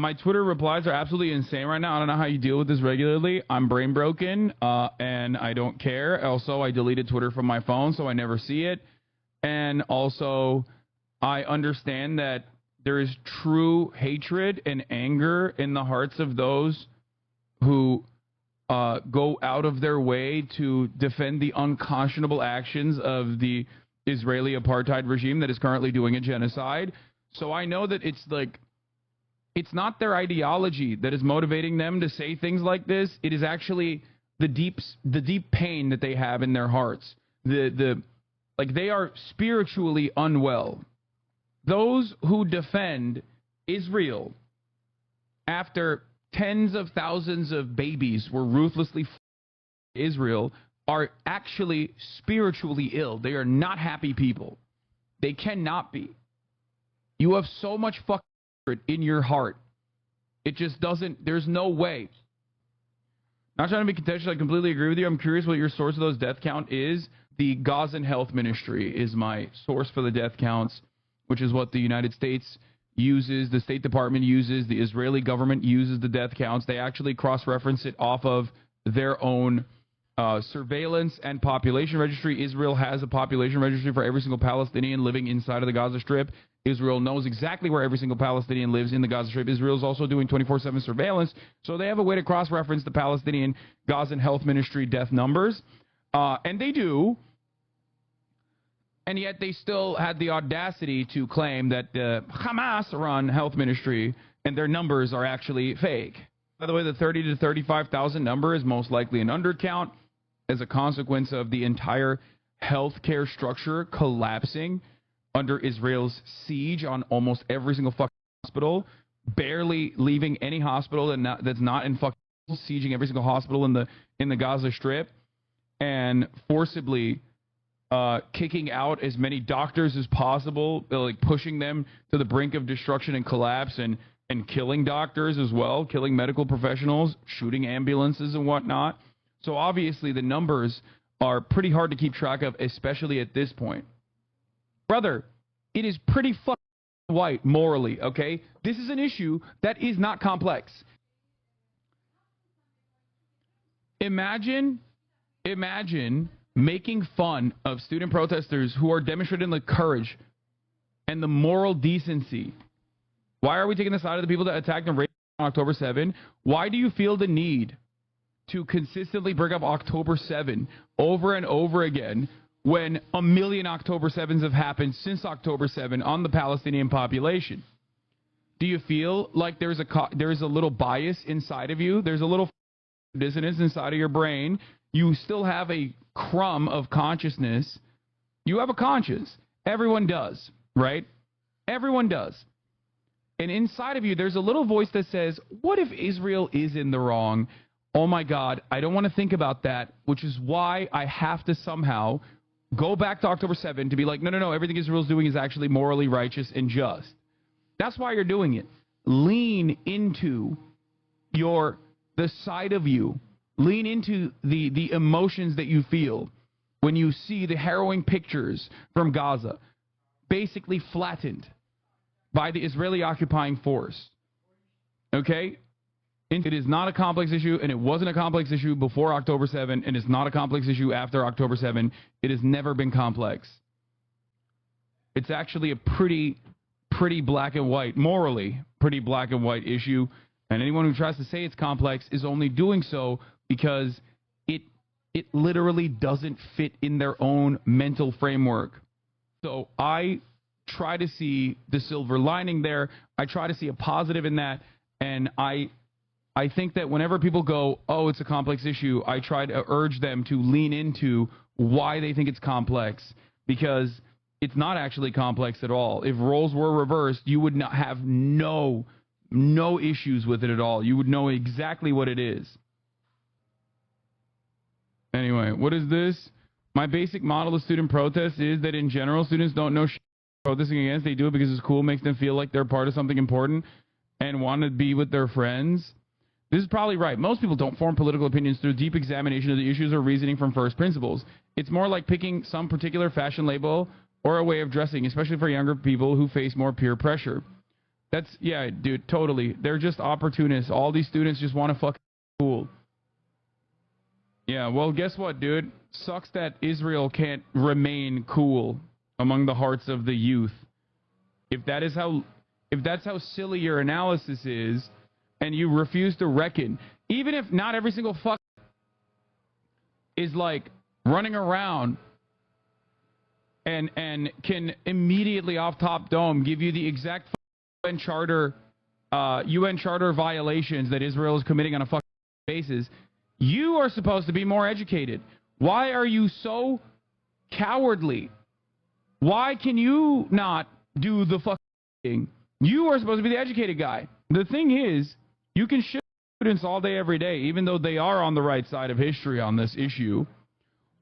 My Twitter replies are absolutely insane right now. I don't know how you deal with this regularly. I'm brain broken, and I don't care. Also, I deleted Twitter from my phone, so I never see it. And also, I understand that there is true hatred and anger in the hearts of those who go out of their way to defend the unconscionable actions of the Israeli apartheid regime that is currently doing a genocide. So I know that it's like, it's not their ideology that is motivating them to say things like this. It is actually the deep pain that they have in their hearts. Like they are spiritually unwell. Those who defend Israel after tens of thousands of babies were ruthlessly Israel are actually spiritually ill. They are not happy people. They cannot be. You have so much fucking hatred in your heart. It just doesn't, there's no way. Not trying to be contentious, I completely agree with you. I'm curious what your source of those death count is. The Gazan Health Ministry is my source for the death counts, which is what the United States uses, the State Department uses, the Israeli government uses the death counts. They actually cross-reference it off of their own surveillance and population registry. Israel has a population registry for every single Palestinian living inside of the Gaza Strip. Israel knows exactly where every single Palestinian lives in the Gaza Strip. Israel is also doing 24/7 surveillance, so they have a way to cross-reference the Palestinian Gazan Health Ministry death numbers, and they do. And yet they still had the audacity to claim that the Hamas-run health ministry and their numbers are actually fake. By the way, the 30 to 35,000 number is most likely an undercount as a consequence of the entire healthcare structure collapsing under Israel's siege on almost every single fucking hospital, barely leaving any hospital that's not in fucking sieging every single hospital in the Gaza Strip, and forcibly kicking out as many doctors as possible, like pushing them to the brink of destruction and collapse, and killing doctors as well, killing medical professionals, shooting ambulances and whatnot. So obviously the numbers are pretty hard to keep track of, especially at this point. Brother, it is pretty fucking white morally, okay? This is an issue that is not complex. Imagine making fun of student protesters who are demonstrating the courage and the moral decency. Why are we taking the side of the people that attacked and raped on October 7? Why do you feel the need to consistently bring up October 7 over and over again when a million October 7s have happened since October 7 on the Palestinian population? Do you feel like there is a little bias inside of you? There's a little dissonance inside of your brain. You still have a crumb of consciousness. You have a conscience. Everyone does, right? Everyone does. And inside of you, there's a little voice that says, what if Israel is in the wrong? Oh my God, I don't want to think about that, which is why I have to somehow go back to October 7 to be like, no, everything Israel's doing is actually morally righteous and just. That's why you're doing it. Lean into the side of you. Lean into the emotions that you feel when you see the harrowing pictures from Gaza, basically flattened by the Israeli occupying force. Okay? It is not a complex issue, and it wasn't a complex issue before October 7, and it's not a complex issue after October 7. It has never been complex. It's actually a pretty black and white, morally pretty black and white issue, and anyone who tries to say it's complex is only doing so because it literally doesn't fit in their own mental framework. So I try to see the silver lining there. I try to see a positive in that, and I think that whenever people go, oh, it's a complex issue, I try to urge them to lean into why they think it's complex, because it's not actually complex at all. If roles were reversed, you would not have no issues with it at all. You would know exactly what it is. Anyway, what is this? My basic model of student protest is that in general, students don't know shit protesting against. They do it because it's cool, makes them feel like they're part of something important and want to be with their friends. This is probably right. Most people don't form political opinions through deep examination of the issues or reasoning from first principles. It's more like picking some particular fashion label or a way of dressing, especially for younger people who face more peer pressure. Yeah, dude, totally. They're just opportunists. All these students just want to fucking cool. Yeah, well, guess what, dude? Sucks that Israel can't remain cool among the hearts of the youth. If that's how silly your analysis is, and you refuse to reckon, even if not every single fuck is like running around and can immediately off top dome give you the exact UN charter violations that Israel is committing on a fucking basis, you are supposed to be more educated. Why are you so cowardly? Why can you not do the fucking thing? You are supposed to be the educated guy. The thing is, you can shit students all day, every day, even though they are on the right side of history on this issue.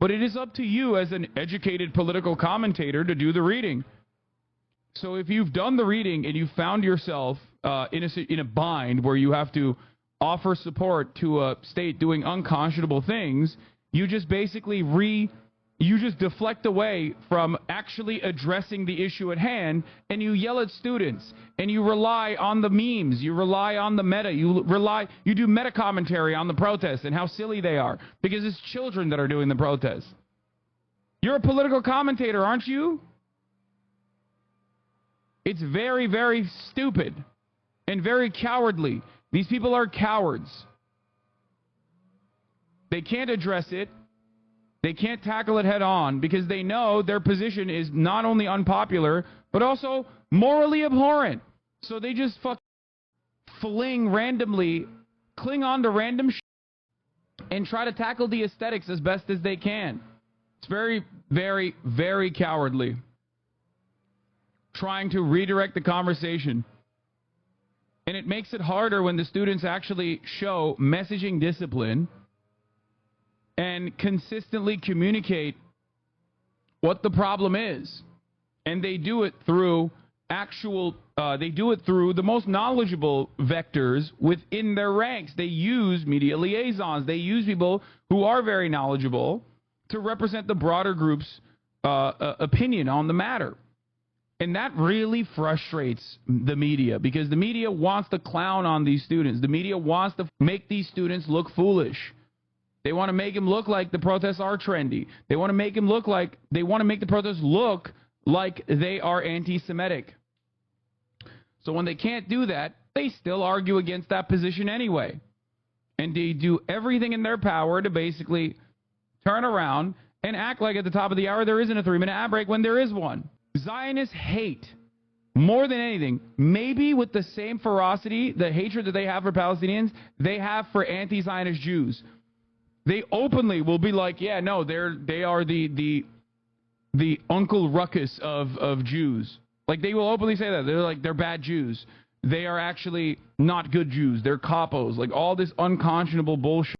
But it is up to you as an educated political commentator to do the reading. So if you've done the reading and you found yourself in a bind where you have to offer support to a state doing unconscionable things, you just basically you just deflect away from actually addressing the issue at hand, and you yell at students, and you rely on the memes, you rely on the meta, you do meta commentary on the protests and how silly they are, because it's children that are doing the protests. You're a political commentator, aren't you? It's very, very stupid and very cowardly. These people are cowards. They can't address it. They can't tackle it head on because they know their position is not only unpopular, but also morally abhorrent. So they just cling on to random shit and try to tackle the aesthetics as best as they can. It's very, very, very cowardly. Trying to redirect the conversation. And it makes it harder when the students actually show messaging discipline and consistently communicate what the problem is. And they do it through the most knowledgeable vectors within their ranks. They use media liaisons. They use people who are very knowledgeable to represent the broader group's opinion on the matter. And that really frustrates the media because the media wants to clown on these students. The media wants to make these students look foolish. They want to make them look like the protests are trendy. They want to make the protests look like they are anti-Semitic. So when they can't do that, they still argue against that position anyway. And they do everything in their power to basically turn around and act like at the top of the hour there isn't a 3-minute ad break when there is one. Zionists hate, more than anything, maybe with the same ferocity, the hatred that they have for Palestinians, they have for anti-Zionist Jews. They openly will be like, yeah, no, they are the Uncle Ruckus of Jews. Like, they will openly say that. They're like, they're bad Jews. They are actually not good Jews. They're capos. Like, all this unconscionable bullshit.